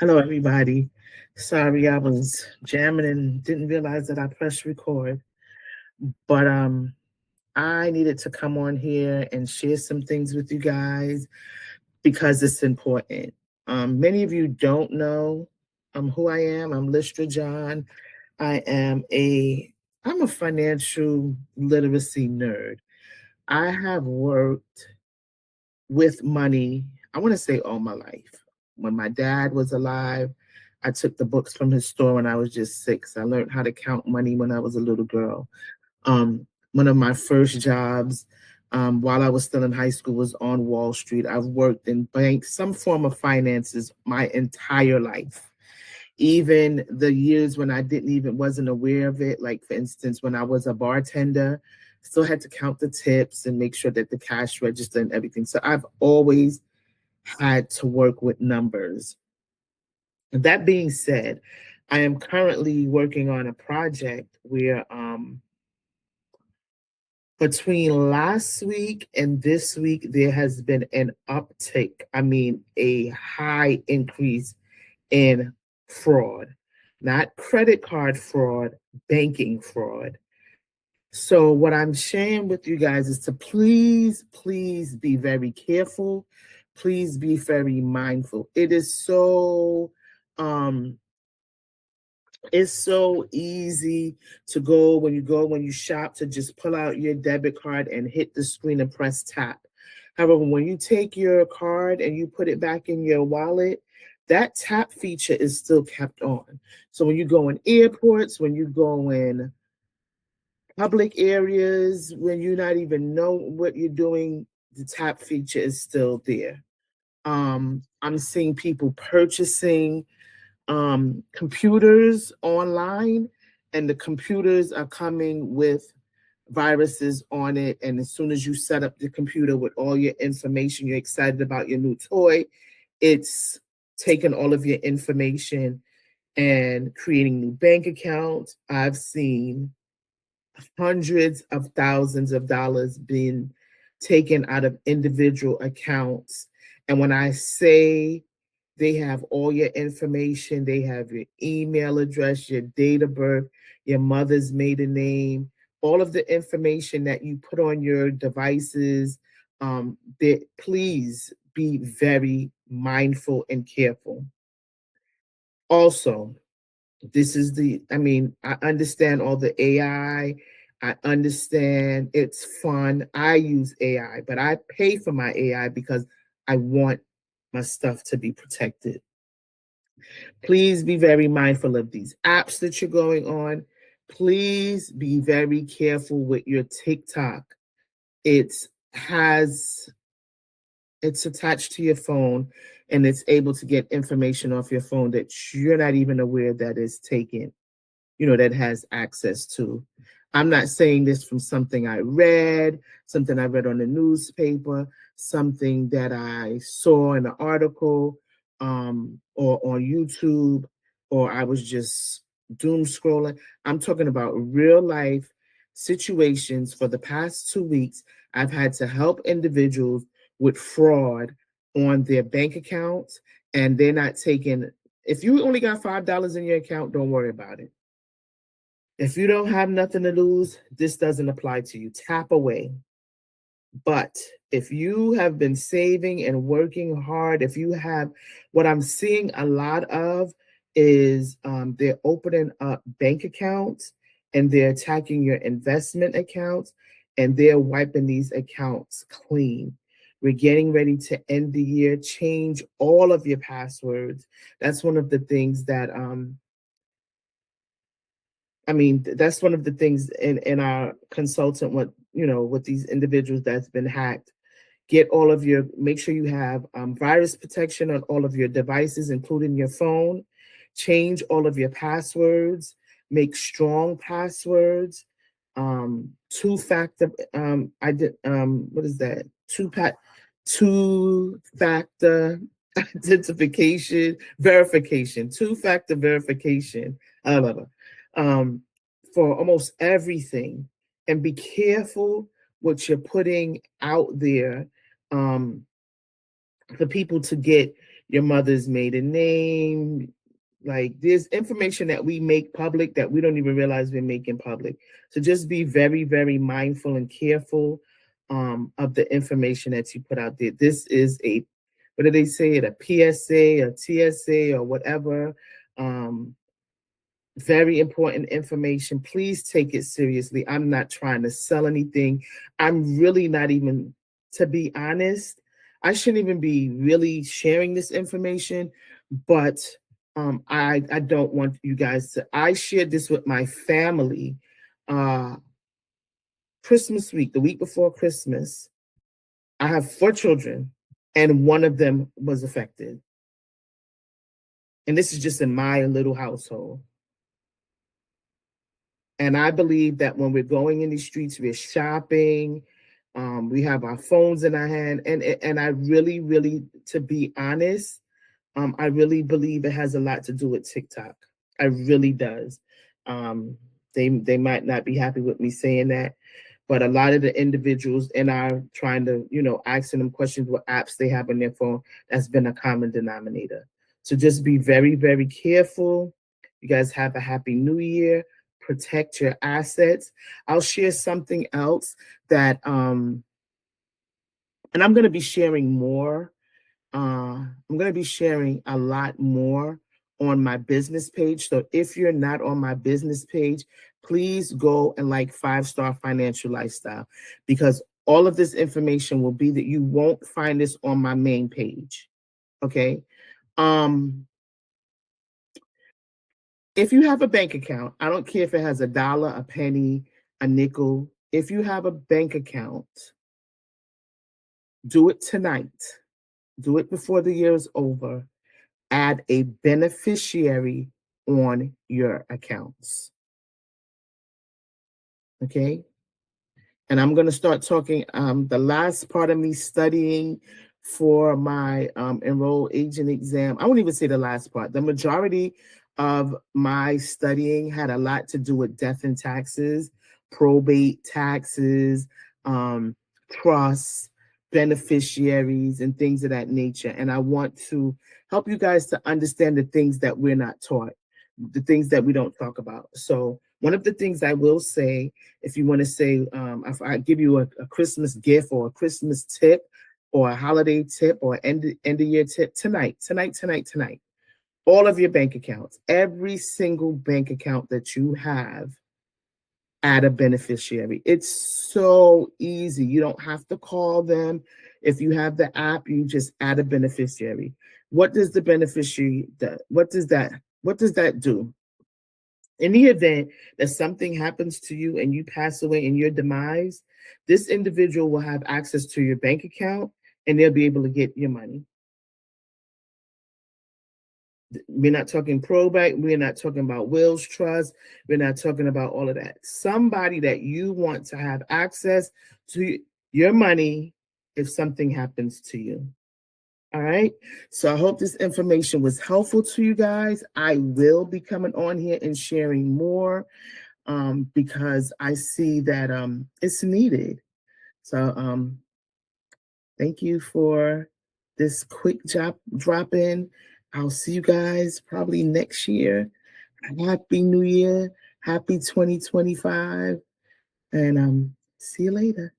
Hello, everybody. Sorry, I was jamming and didn't realize that I pressed record. But I needed to come on here and share some things with you guys because it's important. Many of you don't know who I am. I'm Listra John. I am I'm a financial literacy nerd. I have worked with money, I want to say all my life. When my dad was alive, I took the books from his store when I was just 6. I learned how to count money when I was a little girl. One of my first jobs while I was still in high school was on Wall Street. I've worked in banks, some form of finances my entire life. Even the years when I didn't even wasn't aware of it, like for instance, when I was a bartender, still had to count the tips and make sure that the cash register and everything. So I've always had to work with numbers. That being said, I am currently working on a project where between last week and this week, there has been an uptick. I mean, a high increase in fraud, not credit card fraud, banking fraud. So, what I'm sharing with you guys is to please be very careful. Please be very mindful. Um, it's so easy to when you shop to just pull out your debit card and hit the screen and press tap. However, when you take your card and you put it back in your wallet, that tap feature is still kept on. So when you go in airports, when you go in public areas, when you not even know what you're doing, the tap feature is still there. I'm seeing people purchasing computers online, and the computers are coming with viruses on it. And as soon as you set up the computer with all your information, you're excited about your new toy, it's taking all of your information and creating new bank accounts. I've seen hundreds of thousands of dollars being taken out of individual accounts. And when I say they have all your information, they have your email address, your date of birth, your mother's maiden name, all of the information that you put on your devices. That please be very mindful and careful. Also, I understand all the AI. I understand it's fun. I use AI, but I pay for my AI because I want my stuff to be protected. Please be very mindful of these apps that you're going on. Please be very careful with your TikTok. It's has it's attached to your phone and it's able to get information off your phone that you're not even aware that is taken, that has access to. I'm not saying this from something I read on the newspaper, something that I saw in an article, or on YouTube, or I was just doom scrolling. I'm talking about real life situations. For the past 2 weeks, I've had to help individuals with fraud on their bank accounts, and they're not taking. If you only got $5 in your account, don't worry about it. If you don't have nothing to lose, this doesn't apply to you. Tap away. But if you have been saving and working hard, if you have, what I'm seeing a lot of is they're opening up bank accounts and they're attacking your investment accounts and they're wiping these accounts clean. We're getting ready to end the year, change all of your passwords. That's one of the things that that's one of the things in our consultant, with these individuals that's been hacked. Make sure you have virus protection on all of your devices, including your phone. Change all of your passwords. Make strong passwords. Two factor. I did. What is that? Two factor identification verification. Two factor verification. I love it. For almost everything, and be careful what you're putting out there, um, for people to get your mother's maiden name. Like there's information that we make public that we don't even realize we're making public. So just be very, very mindful and careful of the information that you put out there. This is a, what do they say it, a PSA, a TSA, or whatever. Um, Very important information. Please take it seriously. I'm not trying to sell anything. I'm really not even, to be honest, I shouldn't even be really sharing this information, but I don't want you guys to. I shared this with my family uh, Christmas week, the week before Christmas. I have 4 children, and one of them was affected. And this is just in my little household. And I believe that when we're going in the streets, we're shopping, we have our phones in our hand, and I really, really, to be honest, I really believe it has a lot to do with TikTok. I really does. Um, they might not be happy with me saying that, but a lot of the individuals and I trying to, asking them questions what apps they have on their phone. That's been a common denominator. So just be very, very careful. You guys have a happy new year. Protect your assets. I'll share something else that and I'm going to be sharing more. I'm going to be sharing a lot more on my business page. So if you're not on my business page, please go and like 5 Star Financial Lifestyle, because all of this information will be that you won't find this on my main page. Okay. If you have a bank account, I don't care if it has a dollar, a penny, a nickel. If you have a bank account, do it tonight. Do it before the year is over. Add a beneficiary on your accounts. Okay. And I'm going to start talking the last part of me studying for my enrolled agent exam. I won't even say the last part. The majority of my studying had a lot to do with death and taxes, probate taxes, trusts, beneficiaries, and things of that nature. And I want to help you guys to understand the things that we're not taught, the things that we don't talk about. So one of the things I will say, if you want to say, if I give you a Christmas gift or a Christmas tip or a holiday tip or end of year tip, tonight, all of your bank accounts, every single bank account that you have, add a beneficiary. It's so easy. You don't have to call them. If you have the app, you just add a beneficiary. What does the beneficiary do? What does that do? In the event that something happens to you and you pass away in your demise, this individual will have access to your bank account and they'll be able to get your money. We're not talking probate. We're not talking about wills, trust. We're not talking about all of that. Somebody that you want to have access to your money if something happens to you. All right. So I hope this information was helpful to you guys. I will be coming on here and sharing more because I see that it's needed. So thank you for this quick drop in. I'll see you guys probably next year. Happy New Year. Happy 2025. And see you later.